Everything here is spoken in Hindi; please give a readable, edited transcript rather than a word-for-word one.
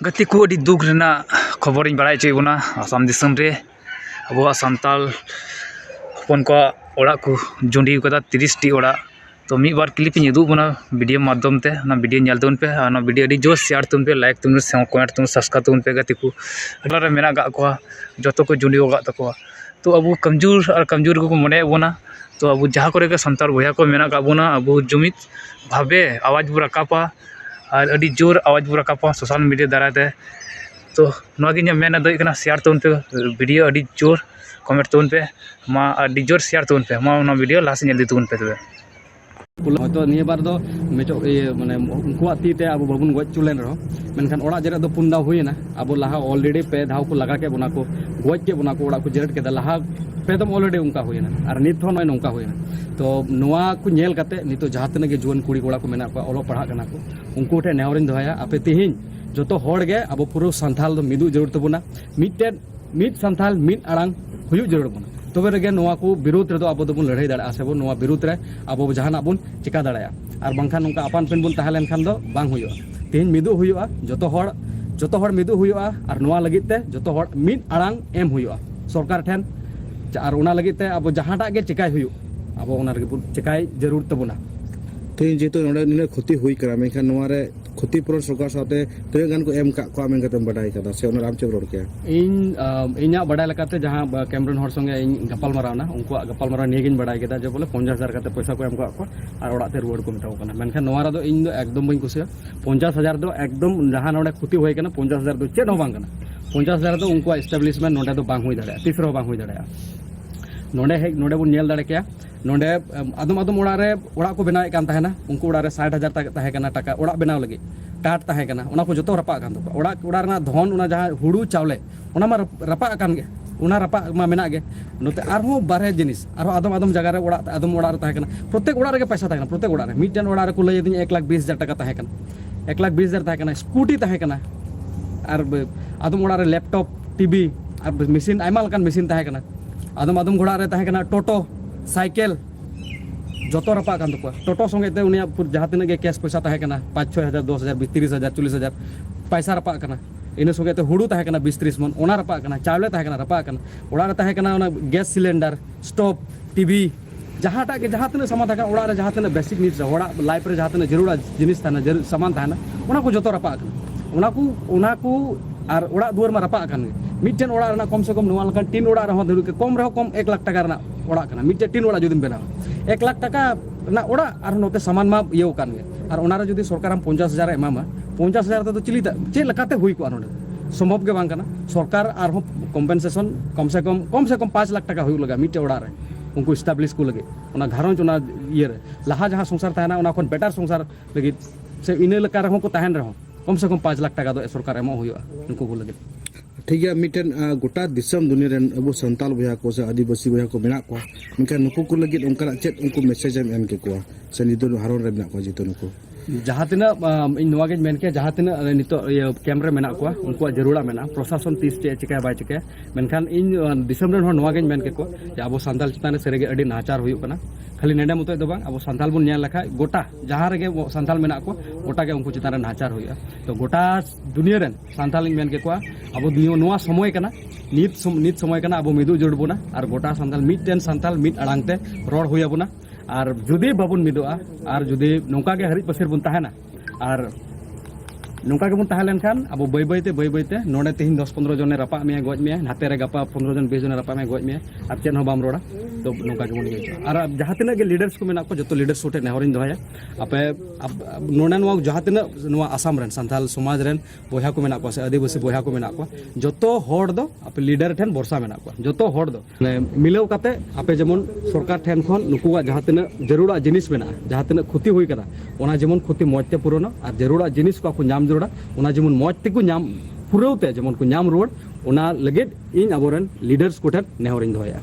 गति को अड़ी दुख रेना खबर बड़ा चेबना आसाम दिसम रे अब सानताल हपन को ओड़ा को जुंडी कदा 30 टी ओड़ा तो मी बार क्लिप इन उदूबना वीडियो माध्यम ते ना वीडियो नेल तुन पे ना वीडियो अड़ी जो शेयर तुन पे लाइक तुन से कमेंट तुन सब्सक्राइब तुन पे गति को अगला मेना गा को जतो को जुंडी गा तको तो अब कमजोर और कमजोर को मने बोना तो अब जहाँ करे सानताल बया को मेना गा बोना अब जुमित भावे आवाज बु रकापा और अड़ी जोर आवाज बु रकापा सोशल मीडिया दाराते तो नागिन मेना दई कना शेयर तुन पे वीडियो अड़ी जोर कमेंट तुन पे मा अड़ी जोर शेयर तुन पे मा ना वीडियो लास्ट नेल तुन पे तबे तो निये बार दो मेचो माने उनकुआ तीते अब बाबुन गज चुलेन रहो मेनखान ओड़ा जेरे दो पुंदा हुईना अब लहा ऑलरेडी पे धाव को लगा के बना को गज के बना को ओड़ा को जेरेट के लहा पे दम ऑलरेडी उनका हुईना और नित हो नय उनका हुईना तो नोआ को नेल काते नितो जहां तने के जुवन कुड़ी कोड़ा को मेना को ओलो पढ़ा कना को उनको ठे नेवरिन दोया आपे तिहिन जतो होड़ गे अब पुरो संथाल दो मिदु जरूर तबुना मिट संथाल मिट अड़ांग हुयु जरूर बना तबे रेगे नोआ को विरोध रे दो अब दोबुन लड़ाई दाड़ा से बो नोआ विरोध रे अब जहाना बुन चिका दाड़ाया और बांखान उनका अपन पेन बुन ताहलेन खान दो बांग हुयु तिहिन मिदु हुयु जतो होड़ मिदु हुयु और नोआ लगित ते जतो होड़ मिट अड़ांग एम हुयु सरकार ठेन और उना लगित ते अब जहाटा के चिकाय हुयु अब उना रे चिकाय जरूर तबुना तेज जेतो नोडे निने क्षति हुई करा मेखा नोआ रे क्षति पूरण सरकार साथे ते गान को एम का को आमेन कतम बडाई कदा से ओना रामचंद्र रोड के इन्या बडाई लकाते जहां कैमरन हर संगे गपाल मारावना उनको गपाल मारा निगिन बडाई केदा जे बोले 50000 कते पैसा को एम को और ओड़ा ते रुवाड़ को मेटाव कना मेनखान नोआ रे दो इन दो एकदम बई कुसिया 50000 दो एकदम जहां नोडे क्षति होय कना 50000 दो चेद हो बांग कना 50000 दो उनको एस्टैब्लिशमेंट नोडे दो बांग होई दाड़े तीसरो बांग होई दाड़े नोडे बुन नेल दाड़े के नोडे आदम ओड़ा को बनाए कान ताहेना उनको ओड़ा रे 60000 ताहे कना टाका ओड़ा बनाव लगी टाट ताहे कना उना को जतो रपा कान तो ओड़ा रना धन उना जहां हुड़ू चावले उना मा रपा कान गे उना रपा मा मेना गे नोते आरो बारे जिनिस आरो आदम जगह रे ओड़ा रे ताहे कना प्रत्येक ओड़ा रे पैसा ताहे कना प्रत्येक ओड़ा रे मिटन ओड़ा रे को लय दिन 1,20,000 टाका ताहे कना 1,20,000 ताहे कना स्कूटी ताहे कना और आदम ओड़ा रे लैपटॉप टीवी और मशीन आइमा लकान मशीन ताहे कना आदम घोड़ा रे ताहे कना टोटो साइकेल जतो रपा कान तको टोटो संगे ते उनिया जहां तने के कैश पैसा ताहे कना 5-6,000 10,000 30,000 40,000 पैसा रपा कना इन संगे ते हुड़ू ताहे कना 20-30 मन ओना रपा कना चावले ताहे कना रपा कना ओड़ा रे ताहे कना ओना गैस सिलेंडर स्टोव टीवी जहाटा के जहां तने सामान ताहे ओड़ा रे जहां तने बेसिक नीड्स ओड़ा लाइफ रे जहां तने जरूरा जिनिस ताना जरूर सामान ताना ओना को जतो रपा कना ओना को और ओड़ा दुआर मा रपा कन मिटन ओड़ा रना कम से कम नोआ लकन 3 ओड़ा रहो धरु के कम रहो कम 1 लाख टाका रना ओड़ा कना मिटन 3 ओड़ा जुदिम बेना 1 लाख टाका ना ओड़ा और नोते सामान मा इयो कान गे और ओना रे जुदी सरकार हम 50,000 एमामा 50,000 तो चिलिता चे लकाते हुई को नोडे संभव के बांग कना सरकार और कम्पेनसेशन कम से कम 5 लाख टाका हुई लगा मिटन ओड़ा रे उनको एस्टैब्लिश को लगे ओना घरन ओना ये लहा जहां संसार ताना ओना कोन बेटर संसार लगी से इने लका रहो को ताहन रहो कम से कम 5 लाख टाका दो सरकार एमो हुआ उनको को लगे ठीक है मिटन गोटा दिसम दुनिया रेन अब संताल बया को से आदिवासी बया को मेना को मिका नुको को लगे उनका चेत उनको मैसेज एम के को से नितो हारोन रे मेना को जितो नुको जहां तना इन नोआ के मेन के जहां तना नितो कैमरा मेना को उनको जरूरा मेना प्रशासन तीस चे चिका बाय चिका मेनखान इन दिसम रेन नोआ के मेन के को अब संताल चिताने सेरेगे अडी नाचार हुई कना खाली नेडा मतो दो बांग अब संताल बुन नेल लखा गोटा जहां रे संताल मेना को गोटा के उनको चिताने नाचार हुई तो गोटा दुनिया रेन संताल मेन के को अब नोआ समय कना नित समय कना अब मिदु जोड़बोना और गोटा संताल मिटन संताल मिट अड़ांगते रोड हुई अबुना और जुदी बाबुन मिदुआ और जुदी नौका के हरित पसेर बुन ताहेना और नौका के बुन ताहेलेन खान अब बई बईते नोडे तिहिन 10-15 जने रपा में गज में नाते रे गपा 15 जन 20 जन रपा में गज में और चेन हो बाम रोड़ा तो नौका के बुन गई और जहां तने के लीडर्स को मेना को जतो लीडर्स सोटे नेहरिन दोया आपे अब नोडे नो जहां तने नो आसाम रेन संथाल समाज रेन बोया को मेना को से आदिवासी बोया को मेना को जतो होड़ दो आपे लीडर ठेन बरसा मेना को जतो होड़ दो मिलाव काते आपे जेमन सरकार ठेन खन नुकुवा जहां तने जरूरा जिनिस मेना जहां तने क्षति हुई करा ओना जेमन क्षति मजते पूर्ण और जरूरा जिनिस को नाम जरूरा ओना जेमन मजते को नाम पुरौते जेमन को नाम रोड ओना लगे इन अबोरन लीडर्स को ठेन नेहरिन दोया।